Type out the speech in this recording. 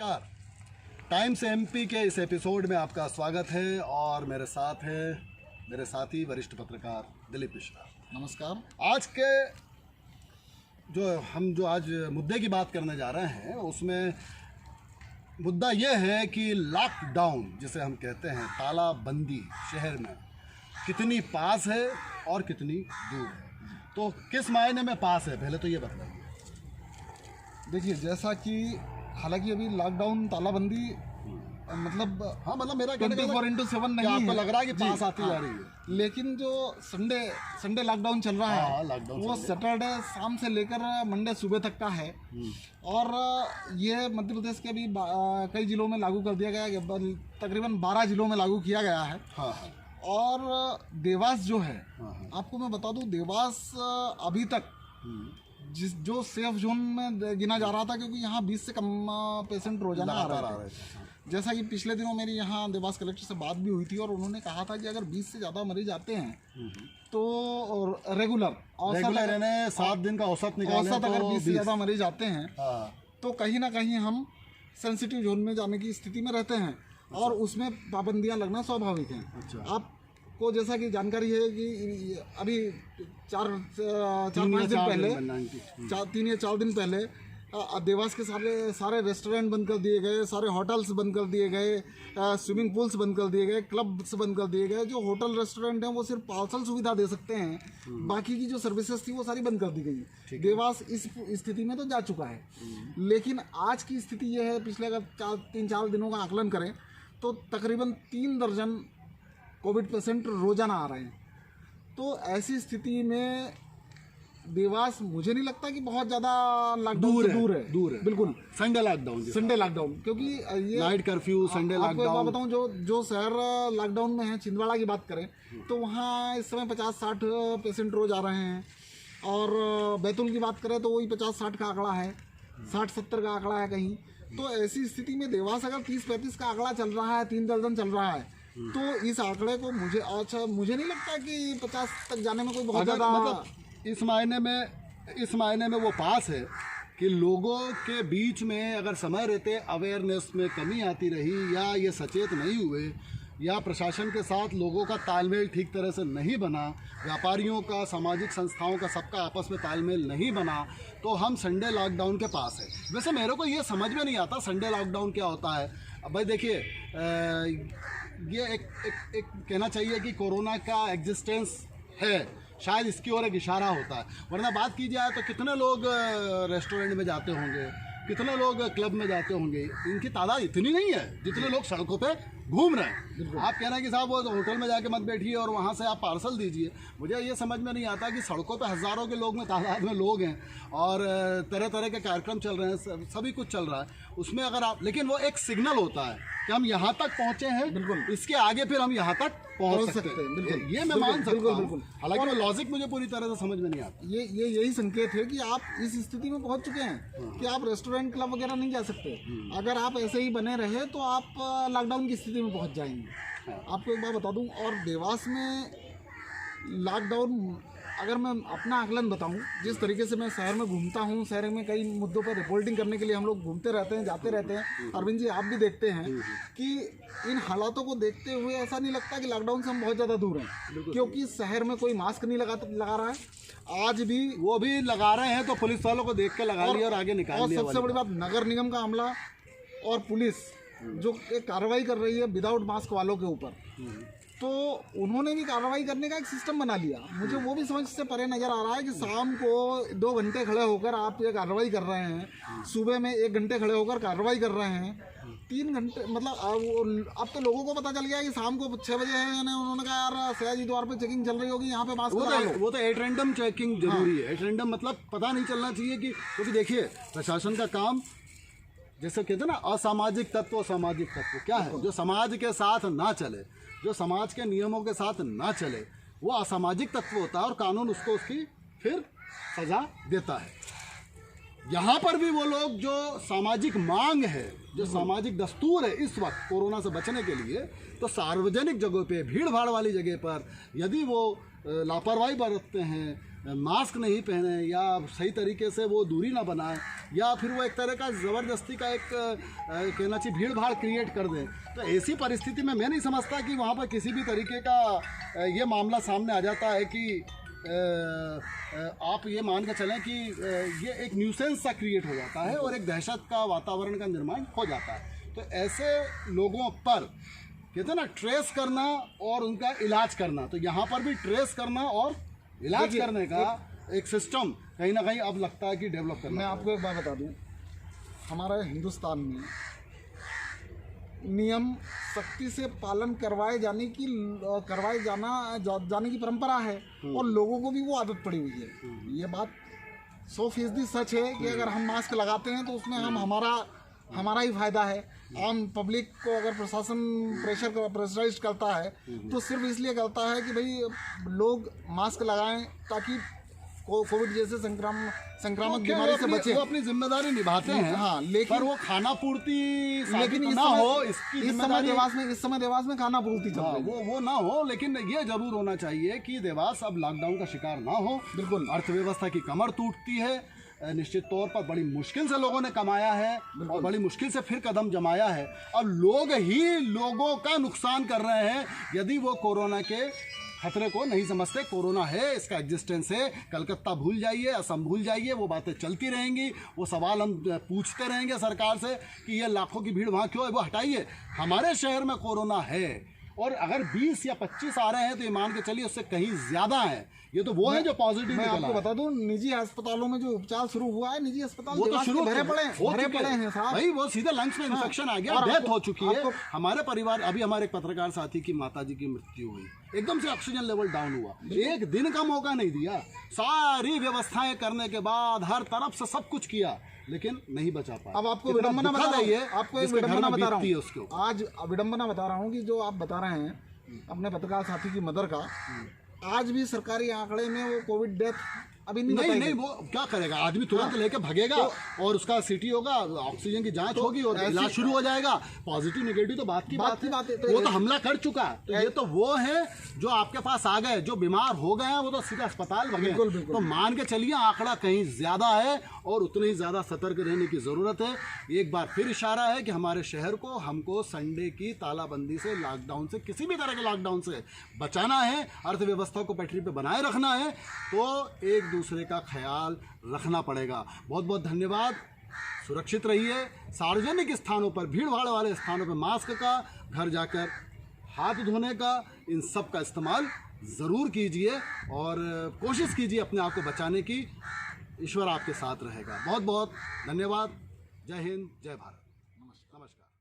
नमस्कार। Times MP के इस एपिसोड में आपका स्वागत है और मेरे साथ है मेरे साथी वरिष्ठ पत्रकार दिलीप मिश्रा। नमस्कार। आज के जो आज मुद्दे की बात करने जा रहे हैं उसमें मुद्दा यह है कि लॉकडाउन जिसे हम कहते हैं, तालाबंदी शहर में कितनी पास है और कितनी दूर है। तो किस मायने में पास है, पहले तो ये बताइए। देखिए, जैसा कि हालांकि अभी लॉकडाउन तालाबंदी मतलब मेरा 24/7 नहीं है। आपको लग रहा है कि पास आती जा हाँ, रही है, लेकिन जो संडे लॉकडाउन चल रहा है लॉकडाउन वो सैटरडे शाम से लेकर मंडे सुबह तक का है। और ये मध्य प्रदेश के भी कई जिलों में लागू कर दिया गया है, तकरीबन 12 जिलों में लागू किया गया है। हाँ। और देवास जो है, हाँ। आपको मैं बता दूं, देवास अभी तक जो सेफ जोन में गिना जा रहा था, क्योंकि यहाँ 20 से कम पेशेंट रोजाना आ रहे थे। जैसा कि पिछले दिनों मेरी यहाँ देवास कलेक्टर से बात भी हुई थी और उन्होंने कहा था कि अगर 20 से ज़्यादा मरीज आते हैं तो रेगुलर 7 दिन का औसत निकालें, औसत अगर 20 से ज़्यादा मरीज आते हैं हाँ। तो कहीं ना कहीं हम सेंसिटिव जोन में जाने की स्थिति में रहते हैं। और उसमें पाबंदियाँ लगना स्वाभाविक है। अच्छा। आपको जैसा कि जानकारी है कि अभी 4-5 दिन पहले 3 या 4 दिन पहले देवास के सारे रेस्टोरेंट बंद कर दिए गए, सारे होटल्स बंद कर दिए गए, स्विमिंग पूल्स बंद कर दिए गए, क्लब्स बंद कर दिए गए। जो होटल रेस्टोरेंट हैं वो सिर्फ पार्सल सुविधा दे सकते हैं, बाकी की जो सर्विसेज थी वो सारी बंद कर दी गई। देवास इस स्थिति में तो जा चुका है। लेकिन आज की स्थिति ये है, पिछले अगर 3-4 दिनों का आकलन करें तो तकरीबन 3 दर्जन कोविड पेशेंट रोजाना आ रहे हैं। तो ऐसी स्थिति में देवास मुझे नहीं लगता कि बहुत ज़्यादा लॉकडाउन से दूर है। बिल्कुल संडे लॉकडाउन, क्योंकि ये नाइट कर्फ्यू, संडे लॉकडाउन। आपको बताऊं, जो शहर लॉकडाउन में है, छिंदवाड़ा की बात करें तो वहाँ इस समय 50-60 पेशेंट रोज आ रहे हैं। और बैतूल की बात करें तो वही 50-60 का आंकड़ा है, 60-70 का आंकड़ा है कहीं। तो ऐसी स्थिति में देवास अगर 30-35 का आंकड़ा चल रहा है, 3 दर्जन चल रहा है, तो इस आंकड़े को मुझे नहीं लगता कि 50 तक जाने में कोई बहुत ज़्यादा मतलब इस मायने में वो पास है कि लोगों के बीच में अगर समय रहते अवेयरनेस में कमी आती रही, या ये सचेत नहीं हुए, या प्रशासन के साथ लोगों का तालमेल ठीक तरह से नहीं बना, व्यापारियों का, सामाजिक संस्थाओं का, सबका आपस में तालमेल नहीं बना, तो हम संडे लॉकडाउन के पास है। वैसे मेरे को ये समझ में नहीं आता संडे लॉकडाउन क्या होता है। अब भाई देखिए, ये एक कहना चाहिए कि कोरोना का एग्जिस्टेंस है, शायद इसकी ओर एक इशारा होता है। वरना बात की जाए तो कितने लोग रेस्टोरेंट में जाते होंगे, कितने लोग क्लब में जाते होंगे। इनकी तादाद इतनी नहीं है जितने लोग सड़कों पे घूम रहे हैं। आप कह रहे हैं कि साहब वो होटल में जाके मत बैठिए और वहाँ से आप पार्सल दीजिए। मुझे ये समझ में नहीं आता कि सड़कों पे हज़ारों के लोग में तादाद में लोग हैं और तरह तरह के कार्यक्रम चल रहे हैं, सभी कुछ चल रहा है उसमें। अगर आप, लेकिन वो एक सिग्नल होता है कि हम यहाँ तक पहुँचे हैं, बिल्कुल, इसके आगे फिर हम यहाँ तक पहुँच सकते हैं। बिल्कुल, ये मैं मान सकता हूँ। हालांकि वो लॉजिक मुझे पूरी तरह से समझ में नहीं आता। यही संकेत है कि आप इस स्थिति में पहुंच चुके हैं कि आप रेस्टोरेंट, क्लब वगैरह नहीं जा सकते। अगर आप ऐसे ही बने रहे तो आप लॉकडाउन की स्थिति में पहुंच जाएंगे। आपको एक बात बता दूं, और देवास में लॉकडाउन, अगर मैं अपना आकलन बताऊं, जिस तरीके से मैं शहर में घूमता हूं, शहर में कई मुद्दों पर रिपोर्टिंग करने के लिए हम लोग घूमते रहते हैं, जाते रहते हैं। अरविंद जी, आप भी देखते हैं कि इन हालातों को देखते हुए ऐसा नहीं लगता कि लॉकडाउन से हम बहुत ज़्यादा दूर हैं, क्योंकि शहर में कोई मास्क नहीं लगा रहा है। आज भी वो भी लगा रहे हैं तो पुलिस वालों को देख के लगा लिया और आगे निकाल लिया। और सबसे बड़ी बात, नगर निगम का अमला और पुलिस जो एक कार्रवाई कर रही है विदाउट मास्क वालों के ऊपर, तो उन्होंने भी कार्रवाई करने का एक सिस्टम बना लिया। मुझे वो भी समझ से परे नज़र आ रहा है कि शाम को 2 घंटे खड़े होकर आप ये कार्रवाई कर रहे हैं, सुबह में 1 घंटे खड़े होकर कार्रवाई कर रहे हैं, 3 घंटे। मतलब अब तो लोगों को पता चल गया कि शाम को 6 बजे है, उन्होंने कहा यार सयाजी द्वार पे चेकिंग चल रही होगी, यहाँ पे मास्क लगा लो। वो तो एट रैंडम चेकिंग जरूरी है। एट रैंडम मतलब पता नहीं चलना चाहिए कि, क्योंकि देखिए प्रशासन का काम, जैसे कहते हैं ना, असामाजिक तत्व, सामाजिक तत्व क्या है, जो समाज के साथ ना चले, जो समाज के नियमों के साथ ना चले, वो असामाजिक तत्व होता है और कानून उसको उसकी फिर सजा देता है। यहाँ पर भी वो लोग जो सामाजिक मांग है, जो सामाजिक दस्तूर है इस वक्त कोरोना से बचने के लिए, तो सार्वजनिक जगहों पे, भीड़ भाड़ वाली जगह पर यदि वो लापरवाही बरतते हैं, मास्क नहीं पहने या सही तरीके से वो दूरी ना बनाए या फिर वो एक तरह का ज़बरदस्ती का एक कहना चाहिए भीड़ भाड़ क्रिएट कर दें, तो ऐसी परिस्थिति में मैं नहीं समझता कि वहाँ पर किसी भी तरीके का ये मामला सामने आ जाता है कि आप ये मान के चलें कि ये एक न्यूसेंस सा क्रिएट हो जाता है और एक दहशत का वातावरण का निर्माण हो जाता है। तो ऐसे लोगों पर कहते हैं ना ट्रेस करना और उनका इलाज करना, तो यहाँ पर भी ट्रेस करना और इलाज करने का एक सिस्टम कहीं ना कहीं अब लगता है कि डेवलप करना। मैं आपको एक बात बता दूं, हमारे हिंदुस्तान में नियम सख्ती से पालन करवाए जाने की परंपरा है और लोगों को भी वो आदत पड़ी हुई है। ये बात 100% सच है कि अगर हम मास्क लगाते हैं तो उसमें हमारा ही फायदा है। आम पब्लिक को अगर प्रशासन प्रेशराइज करता है तो सिर्फ इसलिए करता है कि भाई लोग मास्क लगाएं ताकि कोविड जैसे संक्रामक बीमारी से बचे। वो अपनी जिम्मेदारी निभाते हैं, हाँ, लेकिन पर वो खाना पूर्ति लेकिन ना हो इसकी इस समय देवास में खाना पूर्ति चल रही है। वो ना हो, लेकिन ये जरूर होना चाहिए कि देवास अब लॉकडाउन का शिकार ना हो। बिल्कुल, अर्थव्यवस्था की कमर टूटती है, निश्चित तौर पर बड़ी मुश्किल से लोगों ने कमाया है और बड़ी मुश्किल से फिर कदम जमाया है। अब लोग ही लोगों का नुकसान कर रहे हैं यदि वो कोरोना के खतरे को नहीं समझते। कोरोना है, इसका एग्जिस्टेंस है, कलकत्ता भूल जाइए, असम भूल जाइए, वो बातें चलती रहेंगी, वो सवाल हम पूछते रहेंगे सरकार से कि ये लाखों की भीड़ वहाँ क्यों है, वो हटाइए। हमारे शहर में कोरोना है और अगर 20 या 25 आ रहे हैं तो ये मान के चलिए उससे कहीं ज़्यादा है। ये तो वो है जो पॉजिटिव। मैं आपको बता दूं, निजी अस्पतालों में जो उपचार शुरू हुआ है, निजी अस्पताल वो तो शुरू भरे पड़े हैं साहब। भाई वो सीधे लंग्स में इन्फेक्शन आ गया, डेथ हो चुकी है। हमारे परिवार, अभी हमारे एक पत्रकार साथी की माताजी की मृत्यु हुई, एकदम से ऑक्सीजन लेवल डाउन हुआ, एक दिन का मौका नहीं दिया, सारी व्यवस्थाएं करने के बाद हर तरफ से सब कुछ किया लेकिन नहीं बचा पाया। अब आपको विडंबना बता रहा हूँ, आपको एक विडंबना बता रहा हूँ, आज विडंबना बता रहा हूँ कि जो आप बता रहे हैं अपने पत्रकार साथी की मदर का, आज भी सरकारी आंकड़े में वो कोविड डेथ अभी नहीं वो क्या करेगा, आदमी तुरंत लेके भागेगा और उसका सीटी होगा, ऑक्सीजन की जांच होगी और इलाज शुरू हो जाएगा। पॉजिटिव नेगेटिव तो बात की बात है, वो तो हमला कर चुका। तो ये तो वो है जो आपके पास आ गए, जो बीमार हो गए हैं वो तो सीधे अस्पताल भागे। तो मान के चलिए आंकड़ा कहीं ज्यादा है और उतने ही ज्यादा सतर्क रहने की जरूरत है। एक बार फिर इशारा है कि हमारे शहर को, हमको संडे की तालाबंदी से, लॉकडाउन से, किसी भी तरह के लॉकडाउन से बचाना है, अर्थव्यवस्था को पटरी पे बनाए रखना है, तो एक दूसरे का ख्याल रखना पड़ेगा। बहुत बहुत धन्यवाद। सुरक्षित रहिए। सार्वजनिक स्थानों पर, भीड़ भाड़ वाले स्थानों पर मास्क का, घर जाकर हाथ धोने का, इन सब का इस्तेमाल ज़रूर कीजिए और कोशिश कीजिए अपने आप को बचाने की। ईश्वर आपके साथ रहेगा। बहुत बहुत धन्यवाद। जय हिंद, जय भारत। नमस्कार।